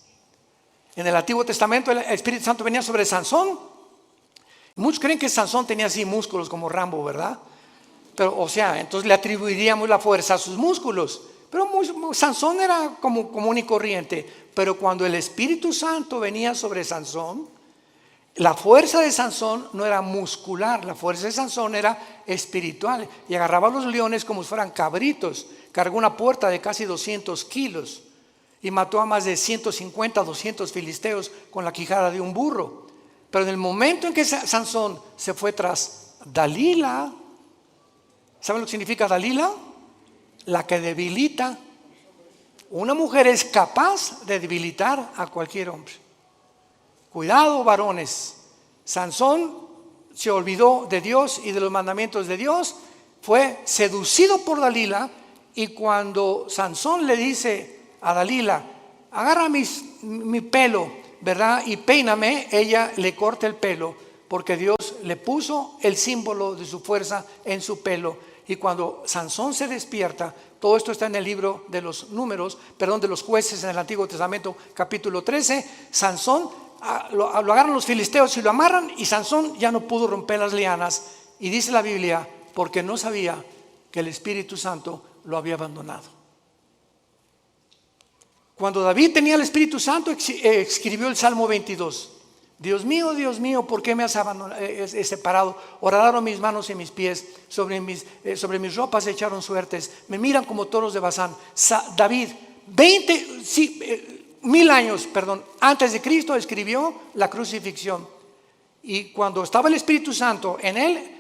En el Antiguo Testamento el Espíritu Santo venía sobre Sansón. Muchos creen que Sansón tenía así músculos como Rambo, ¿verdad? Pero, o sea, entonces le atribuiríamos la fuerza a sus músculos. Pero Sansón era como común y corriente. Pero cuando el Espíritu Santo venía sobre Sansón, la fuerza de Sansón no era muscular, la fuerza de Sansón era espiritual. Y agarraba a los leones como si fueran cabritos. Cargó una puerta de casi 200 kilos y mató a más de 150, 200 filisteos con la quijada de un burro. Pero en el momento en que Sansón se fue tras Dalila, ¿saben lo que significa Dalila? La que debilita. Una mujer es capaz de debilitar a cualquier hombre. Cuidado, varones. Sansón se olvidó de Dios y de los mandamientos de Dios, fue seducido por Dalila, y cuando Sansón le dice a Dalila, agarra mi pelo, ¿verdad? Y peíname, ella le corta el pelo, porque Dios le puso el símbolo de su fuerza en su pelo. Y cuando Sansón se despierta, todo esto está en el libro de los números, de los jueces en el Antiguo Testamento, capítulo 13. Sansón, lo agarran los filisteos y lo amarran, y Sansón ya no pudo romper las lianas. Y dice la Biblia, porque no sabía que el Espíritu Santo lo había abandonado. Cuando David tenía el Espíritu Santo, escribió el Salmo 22. Dios mío, ¿por qué me has separado? Horadaron mis manos y mis pies, sobre mis ropas echaron suertes, me miran como toros de Basán. David, 1000 años antes de Cristo, escribió la crucifixión. Y cuando estaba el Espíritu Santo en él,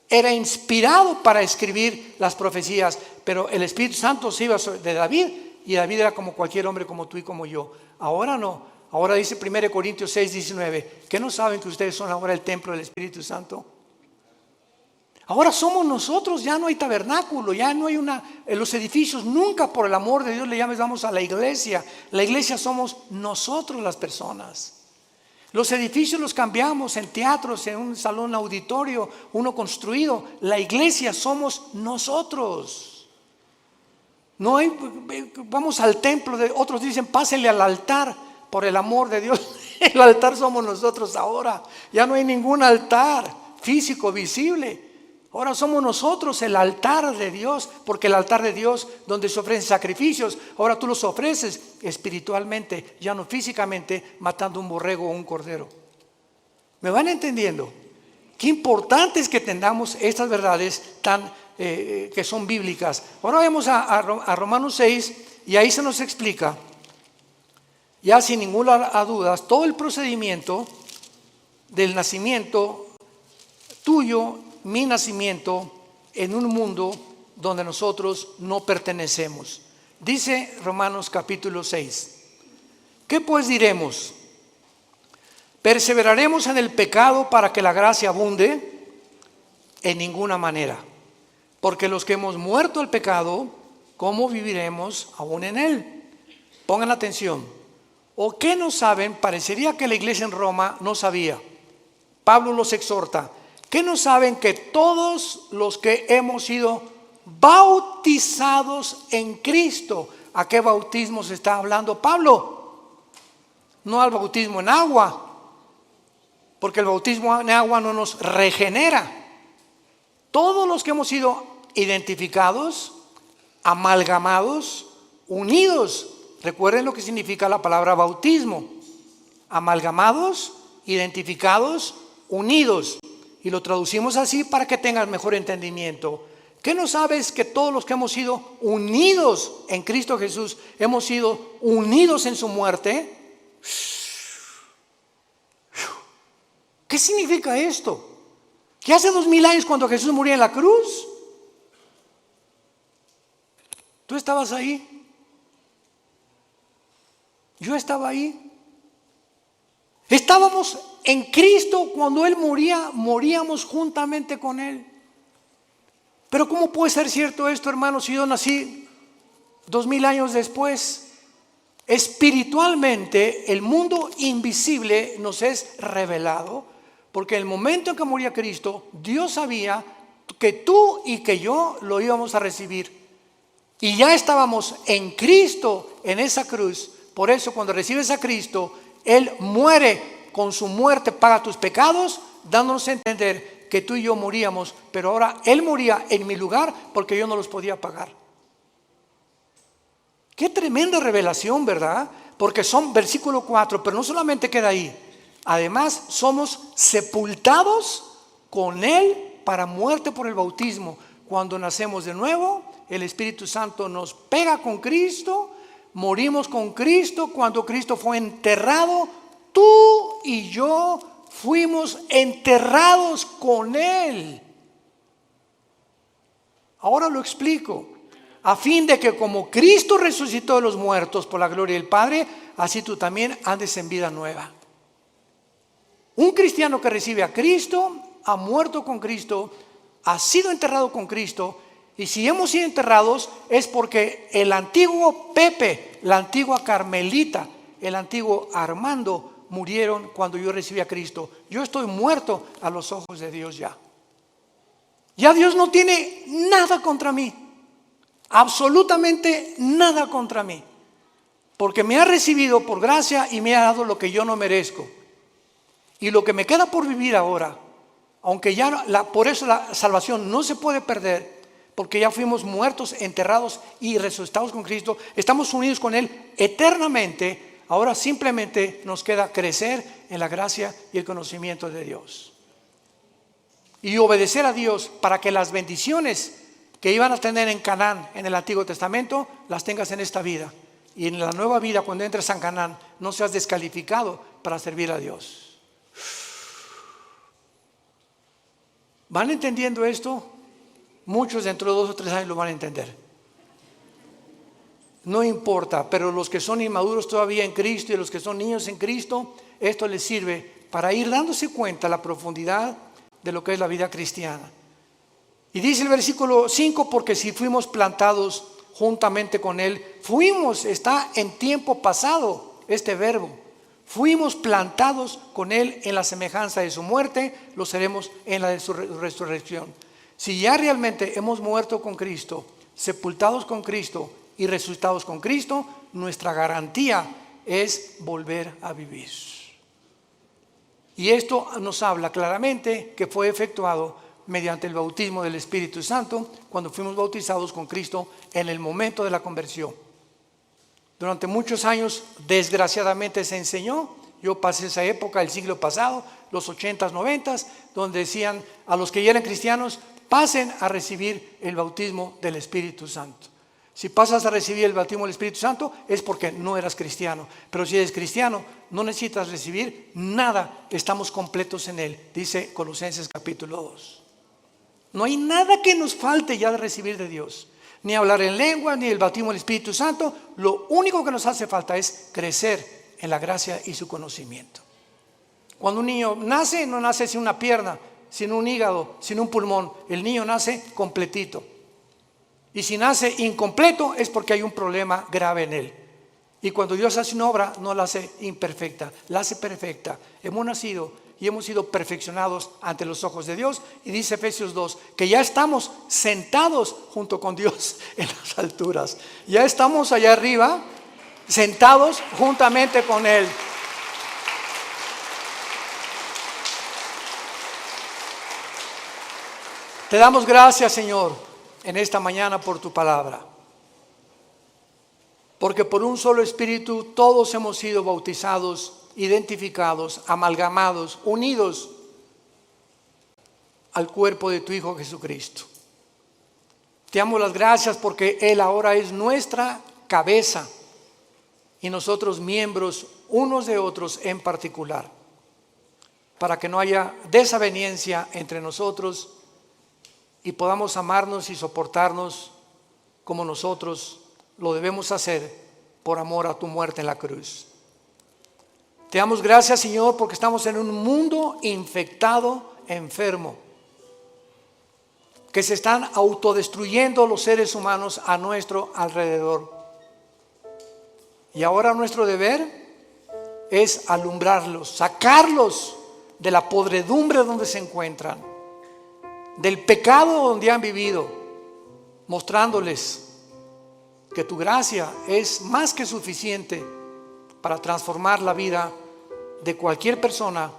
era inspirado para escribir las profecías. Pero el Espíritu Santo se iba de David, y David era como cualquier hombre, como tú y como yo. Ahora no. Ahora dice 1 Corintios 6:19, ¿que no saben que ustedes son ahora el templo del Espíritu Santo? Ahora somos nosotros, ya no hay tabernáculo, ya no hay en los edificios, nunca, por el amor de Dios, le llamamos a la iglesia. La iglesia somos nosotros, las personas. Los edificios los cambiamos en teatros, en un salón auditorio, uno construido. La iglesia somos nosotros. No hay, vamos al templo, otros dicen pásenle al altar. Por el amor de Dios, el altar somos nosotros ahora. Ya no hay ningún altar físico visible. Ahora somos nosotros el altar de Dios, porque el altar de Dios, donde se ofrecen sacrificios, ahora tú los ofreces espiritualmente, ya no físicamente, matando un borrego o un cordero. ¿Me van entendiendo? Qué importante es que tengamos estas verdades que son bíblicas. Ahora vamos a Romanos 6, y ahí se nos explica, ya sin ninguna dudas, todo el procedimiento del nacimiento tuyo, mi nacimiento, en un mundo donde nosotros no pertenecemos. Dice Romanos capítulo 6, ¿qué pues diremos? ¿Perseveraremos en el pecado para que la gracia abunde? En ninguna manera, porque los que hemos muerto al pecado, ¿cómo viviremos aún en él? Pongan atención. ¿O qué no saben? Parecería que la iglesia en Roma no sabía. Pablo los exhorta. ¿Qué no saben? Que todos los que hemos sido bautizados en Cristo. ¿A qué bautismo se está hablando Pablo? No al bautismo en agua, porque el bautismo en agua no nos regenera. Todos los que hemos sido identificados, amalgamados, unidos. Recuerden lo que significa la palabra bautismo: amalgamados, identificados, unidos. Y lo traducimos así para que tengas mejor entendimiento. ¿Qué no sabes? Que todos los que hemos sido unidos en Cristo Jesús, hemos sido unidos en su muerte. ¿Qué significa esto? Que hace 2000 años, cuando Jesús murió en la cruz, tú estabas ahí. Yo estaba ahí. Estábamos en Cristo cuando Él moría, moríamos juntamente con Él. Pero ¿cómo puede ser cierto esto, hermanos, si yo nací 2000 años después? Espiritualmente, el mundo invisible nos es revelado, porque en el momento en que moría Cristo, Dios sabía que tú y que yo lo íbamos a recibir. Y ya estábamos en Cristo, en esa cruz. Por eso cuando recibes a Cristo, Él muere, con su muerte paga tus pecados, dándonos a entender que tú y yo moríamos, pero ahora Él moría en mi lugar porque yo no los podía pagar. Qué tremenda revelación, ¿verdad? Porque son versículo 4, pero no solamente queda ahí. Además, somos sepultados con Él para muerte por el bautismo. Cuando nacemos de nuevo, el Espíritu Santo nos pega con Cristo, morimos con Cristo. Cuando Cristo fue enterrado, tú y yo fuimos enterrados con Él. Ahora lo explico. A fin de que como Cristo resucitó de los muertos por la gloria del Padre, así tú también andes en vida nueva. Un cristiano que recibe a Cristo, ha muerto con Cristo, ha sido enterrado con Cristo. Y si hemos sido enterrados es porque el antiguo Pepe, la antigua Carmelita, el antiguo Armando murieron cuando yo recibí a Cristo. Yo estoy muerto a los ojos de Dios ya. Ya Dios no tiene nada contra mí. Absolutamente nada contra mí, porque me ha recibido por gracia y me ha dado lo que yo no merezco. Y lo que me queda por vivir ahora, aunque ya por eso la salvación no se puede perder, porque ya fuimos muertos, enterrados y resucitados con Cristo, estamos unidos con Él eternamente. Ahora simplemente nos queda crecer en la gracia y el conocimiento de Dios y obedecer a Dios para que las bendiciones que iban a tener en Canaán en el Antiguo Testamento, las tengas en esta vida. Y en la nueva vida, cuando entres a Canaán, no seas descalificado para servir a Dios. ¿Van entendiendo esto? Muchos dentro de 2 o 3 años lo van a entender. No importa, pero los que son inmaduros todavía en Cristo y los que son niños en Cristo, esto les sirve para ir dándose cuenta la profundidad de lo que es la vida cristiana. Y dice el versículo 5, porque si fuimos plantados juntamente con Él, fuimos, está en tiempo pasado este verbo, fuimos plantados con Él en la semejanza de su muerte, lo seremos en la de su resurrección. Si ya realmente hemos muerto con Cristo, sepultados con Cristo y resucitados con Cristo, nuestra garantía es volver a vivir. Y esto nos habla claramente que fue efectuado mediante el bautismo del Espíritu Santo, cuando fuimos bautizados con Cristo en el momento de la conversión. Durante muchos años, desgraciadamente, se enseñó. Yo pasé esa época, el siglo pasado, los 80s, 90s, donde decían a los que ya eran cristianos, pasen a recibir el bautismo del Espíritu Santo. Si pasas a recibir el bautismo del Espíritu Santo es porque no eras cristiano. Pero si eres cristiano, no necesitas recibir nada, estamos completos en Él, dice Colosenses capítulo 2. No hay nada que nos falte ya de recibir de Dios, ni hablar en lengua, ni el bautismo del Espíritu Santo. Lo único que nos hace falta es crecer en la gracia y su conocimiento. Cuando un niño nace, no nace sin una pierna, sin un hígado, sin un pulmón. El niño nace completito. Y si nace incompleto es porque hay un problema grave en él. Y cuando Dios hace una obra, no la hace imperfecta, la hace perfecta. Hemos nacido y hemos sido perfeccionados ante los ojos de Dios. Y dice Efesios 2, que ya estamos sentados junto con Dios en las alturas. Ya estamos allá arriba, sentados juntamente con Él. Te damos gracias, Señor, en esta mañana por tu palabra. Porque por un solo Espíritu todos hemos sido bautizados, identificados, amalgamados, unidos al cuerpo de tu Hijo Jesucristo. Te damos las gracias porque Él ahora es nuestra cabeza y nosotros miembros unos de otros en particular, para que no haya desaveniencia entre nosotros y podamos amarnos y soportarnos como nosotros lo debemos hacer por amor a tu muerte en la cruz. Te damos gracias, Señor, porque estamos en un mundo infectado, enfermo, que se están autodestruyendo los seres humanos a nuestro alrededor. Y ahora nuestro deber es alumbrarlos, sacarlos de la podredumbre donde se encuentran, del pecado donde han vivido, mostrándoles que tu gracia es más que suficiente para transformar la vida de cualquier persona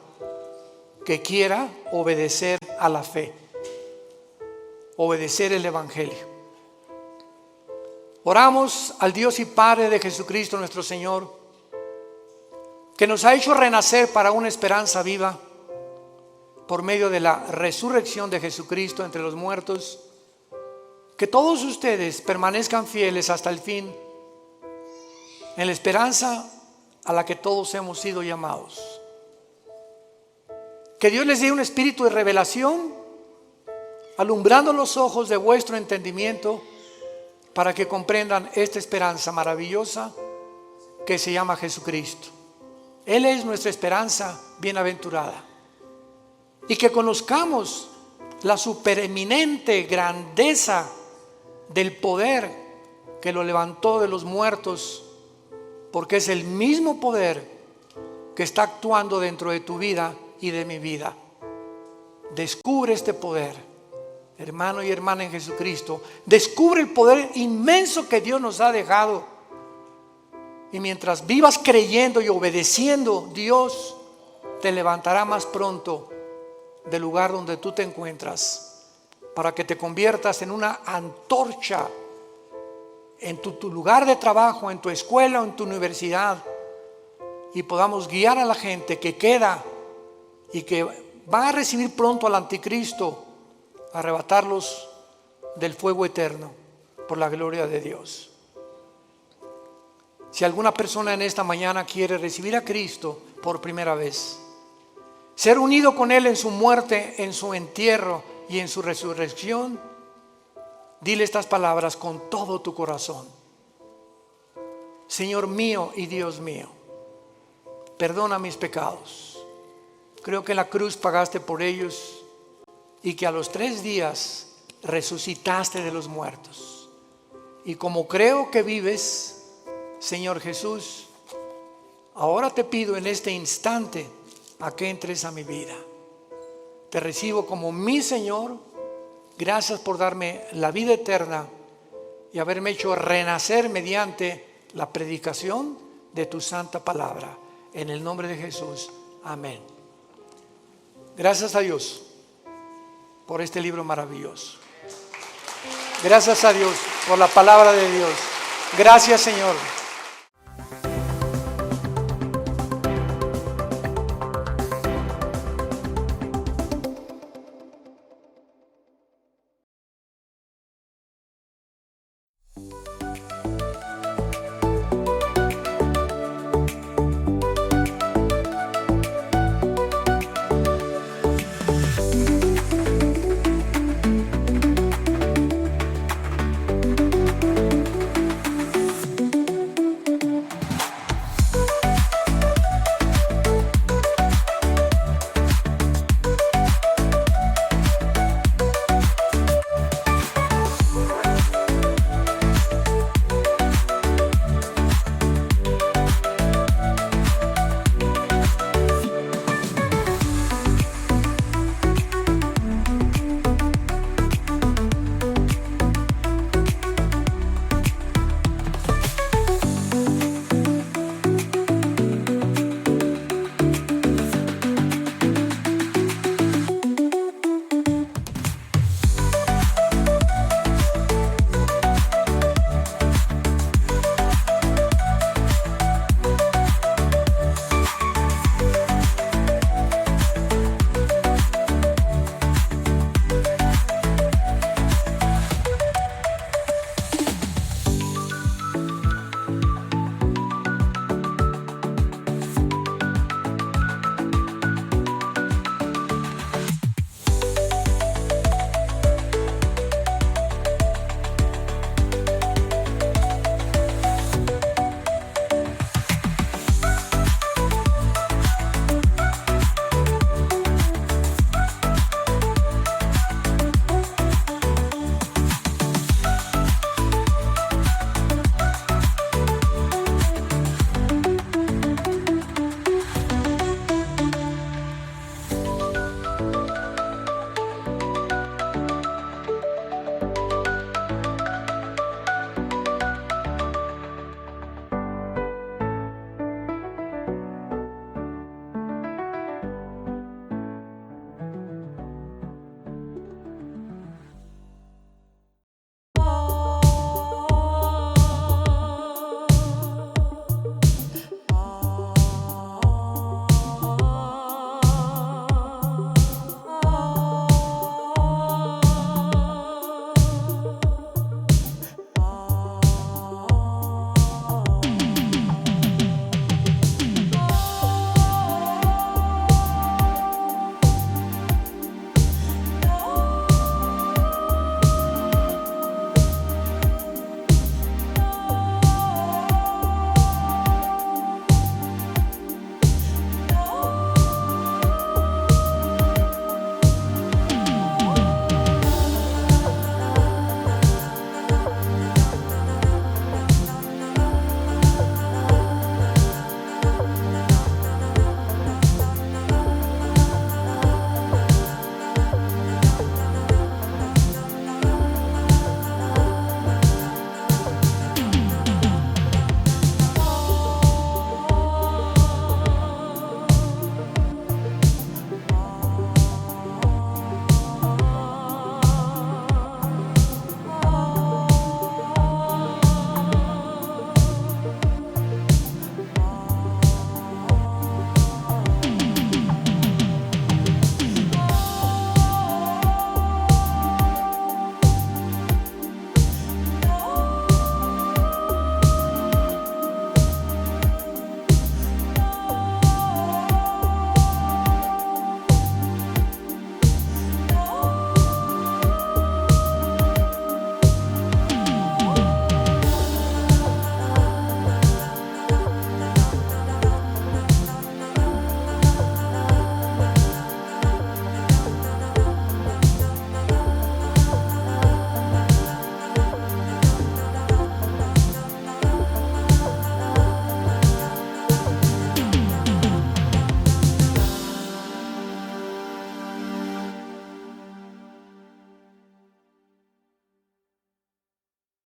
que quiera obedecer a la fe, obedecer el Evangelio. Oramos al Dios y Padre de Jesucristo nuestro Señor, que nos ha hecho renacer para una esperanza viva por medio de la resurrección de Jesucristo entre los muertos. Que todos ustedes permanezcan fieles hasta el fin en la esperanza a la que todos hemos sido llamados. Que Dios les dé un espíritu de revelación, alumbrando los ojos de vuestro entendimiento, para que comprendan esta esperanza maravillosa que se llama Jesucristo. Él es nuestra esperanza bienaventurada. Y que conozcamos la supereminente grandeza del poder que lo levantó de los muertos, porque es el mismo poder que está actuando dentro de tu vida y de mi vida. Descubre este poder, hermano y hermana en Jesucristo. Descubre el poder inmenso que Dios nos ha dejado. Y mientras vivas creyendo y obedeciendo, Dios te levantará más pronto del lugar donde tú te encuentras, para que te conviertas en una antorcha en tu lugar de trabajo, en tu escuela o en tu universidad, y podamos guiar a la gente que queda y que va a recibir pronto al anticristo, arrebatarlos del fuego eterno por la gloria de Dios. Si alguna persona en esta mañana quiere recibir a Cristo por primera vez, ser unido con Él en su muerte, en su entierro y en su resurrección, dile estas palabras con todo tu corazón. Señor mío y Dios mío, perdona mis pecados. Creo que en la cruz pagaste por ellos y que a los 3 días resucitaste de los muertos. Y como creo que vives, Señor Jesús, ahora te pido en este instante a que entres a mi vida. Te recibo como mi Señor. Gracias por darme la vida eterna y haberme hecho renacer mediante la predicación de tu santa palabra. En el nombre de Jesús, amén. Gracias a Dios por este libro maravilloso. Gracias a Dios por la palabra de Dios. Gracias, Señor.